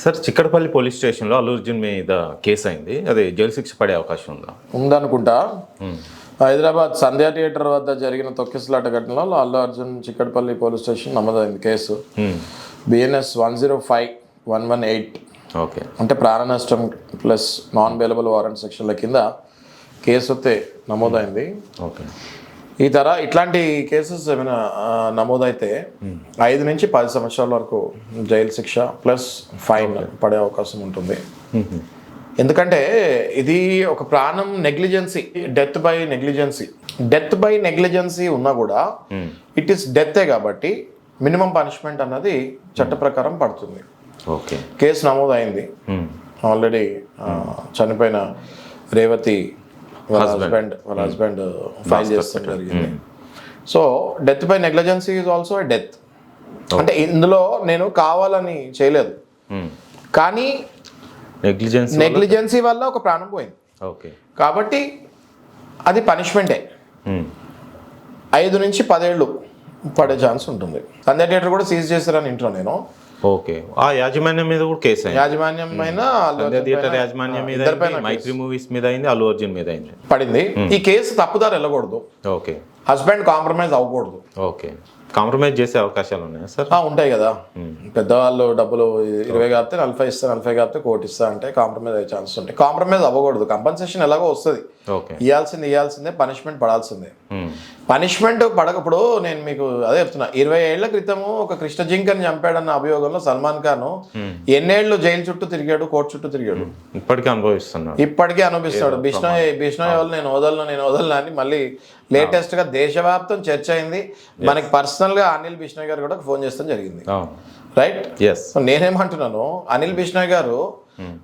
Sir Chikkadpally police స్టేషన్లో అల్లు అర్జున్ మీద case అయింది. అది జైలు శిక్ష పడే అవకాశం ఉందా? ఉందనుకుంటా. హైదరాబాద్ సంధ్యా థియేటర్ వద్ద జరిగిన తొక్కిసలాట ఘటనలో అల్లు అర్జున్ చిక్కడపల్లి పోలీస్ స్టేషన్ నమోదైంది కేసు. BNS 105-118. ఓకే, అంటే ప్రాణ నష్టం ప్లస్ నాన్ బెయిలబుల్ వారెంట్ సెక్షన్ల కింద కేసు అయితే నమోదైంది. ఓకే, ఇట్లాంటి కేసెస్ ఏమైనా నమోదైతే 5 నుంచి 10 సంవత్సరాల వరకు జైలు శిక్ష ప్లస్ ఫైన్ పడే అవకాశం ఉంటుంది. ఎందుకంటే ఇది ఒక ప్రాణం నెగ్లిజెన్సీ, డెత్ బై నెగ్లిజెన్సీ ఉన్నా కూడా ఇట్ ఈస్ డెత్తే కాబట్టి మినిమం పనిష్మెంట్ అన్నది చట్ట ప్రకారం పడుతుంది. ఓకే, కేసు నమోదైంది. ఆల్రెడీ చనిపోయిన రేవతి వాళ్ళ హస్బెండ్ ఫైల్ చేస్తాం జరిగింది. So death by negligence is also a death. అంటే ఇందులో నేను కావాలని చేయలేదు, కానీ నెగ్లిజెన్సీ వల్ల ఒక ప్రాణం పోయింది. ఓకే, కాబట్టి అది పనిష్మెంటే. 5 నుంచి 10 ఏళ్ళు పడే ఛాన్స్ ఉంటుంది. సంధ్యా థియేటర్ కూడా సీజ్ చేశారని ఇంట్లో నేను. ఓకే, ఆ యాజమాన్యం మీద కూడా కేసు అయింది. యాజమాన్యం పైన థియేటర్ యాజమాన్యం మీద, మైత్రి మూవీస్ మీద అయింది, అల్లు అర్జున్ మీద అయింది, పడింది. ఈ కేసు తప్పుదారు వెళ్ళకూడదు. ఓకే, హస్బెండ్ కాంప్రమైజ్ అవ్వకూడదు. ఓకే, కాంప్రమైజ్ చేసే అవకాశాలు ఉన్నాయా సార్? ఉంటాయి కదా. పెద్దవాళ్ళు డబ్బులు 20 కాపితే 40 ఇస్తా, 40 కాపితే 1 కోటి ఇస్తా అంటే కాంప్రమైజ్ అయ్యే ఛాన్స్ ఉంటాయి. కాంప్రమైజ్ అవ్వకూడదు. కంపన్సేషన్ ఎలాగో వస్తుంది, ఇవ్వాల్సిందే, పనిష్మెంట్ పడాల్సిందే. పనిష్మెంట్ పడకప్పుడు నేను మీకు అదే చెప్తున్నా, 20 ఏళ్ల క్రితము ఒక కృష్ణ జింకని చంపాడన్న అభియోగంలో సల్మాన్ ఖాన్ ఎన్నేళ్లు జైలు చుట్టూ తిరిగాడు, కోర్టు చుట్టూ తిరిగాడు. ఇప్పటికీ అనుభవిస్తాడు. బిష్ణోయ్ వాళ్ళు నేను వదలను అని మళ్ళీ లేటెస్ట్ గా దేశవ్యాప్తం చర్చ అయింది. మనకి పర్సనల్ గా అనిల్ బిష్ణోయ్ గారు కూడా ఫోన్ చేస్తాం జరిగింది. రైట్. సో నేనేమంటున్నాను, అనిల్ బిష్ణోయ్ గారు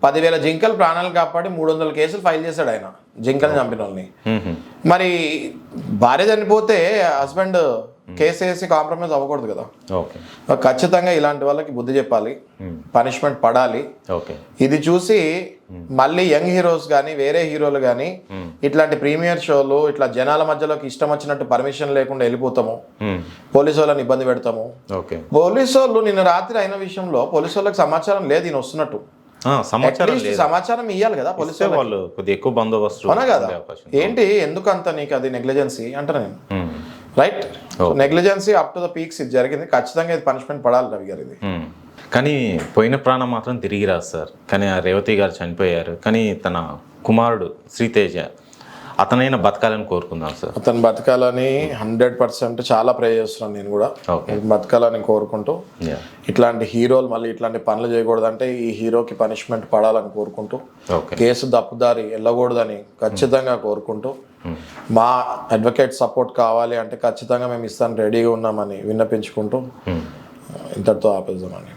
10,000 జింకలు ప్రాణాలు కాపాడి 300 కేసులు ఫైల్ చేశాడు ఆయన, జింకలు చంపిన వాళ్ళని. మరి భార్య చనిపోతే హస్బెండ్ కేసు వేసి కాంప్రమైజ్ అవ్వకూడదు కదా. ఖచ్చితంగా ఇలాంటి వాళ్ళకి బుద్ధి చెప్పాలి, పనిష్మెంట్ పడాలి. ఇది చూసి మళ్ళీ యంగ్ హీరోస్ కానీ వేరే హీరోలు కానీ ఇట్లాంటి ప్రీమియర్ షోలు ఇట్లా జనాల మధ్యలోకి ఇష్టం వచ్చినట్టు పర్మిషన్ లేకుండా వెళ్ళిపోతాము, పోలీసు వాళ్ళని ఇబ్బంది పెడతాము. పోలీసు వాళ్ళు నిన్న రాత్రి అయిన విషయంలో పోలీసు వాళ్ళకి సమాచారం లేదు ఈయన వస్తున్నట్టు. సమాచారం ఇవ్వాలి కదా పోలీసు వాళ్ళు, ఎక్కువ బందోబస్తు అవునా కదా. ఏంటి ఎందుకు అంత నీకు అది నెగ్లిజెన్సీ అంటారు నేను. Right. Negligence up to the peaks ఇది జరిగింది. ఖచ్చితంగా ఇది పనిష్మెంట్ పడాలి రవి గారు. ఇది కానీ పోయిన ప్రాణం మాత్రం తిరిగి రాదు సార్. కానీ ఆ రేవతి గారు చనిపోయారు, కానీ తన కుమారుడు శ్రీతేజ అతనైనా బతకాలని కోరుకుందాం సార్. అతను బతకాలని 100% చాలా ప్రే చేస్తున్నాను నేను కూడా. బతకాలని కోరుకుంటూ, ఇట్లాంటి హీరోలు మళ్ళీ ఇట్లాంటి పనులు చేయకూడదంటే ఈ హీరోకి పనిష్మెంట్ పడాలని కోరుకుంటూ, కేసు తప్పుదారి వెళ్ళకూడదని ఖచ్చితంగా కోరుకుంటూ, మా అడ్వకేట్ సపోర్ట్ కావాలి అంటే ఖచ్చితంగా మేము ఇస్తాను, రెడీగా ఉన్నామని విన్నపించుకుంటూ ఇంతటితో ఆపేద్దామని.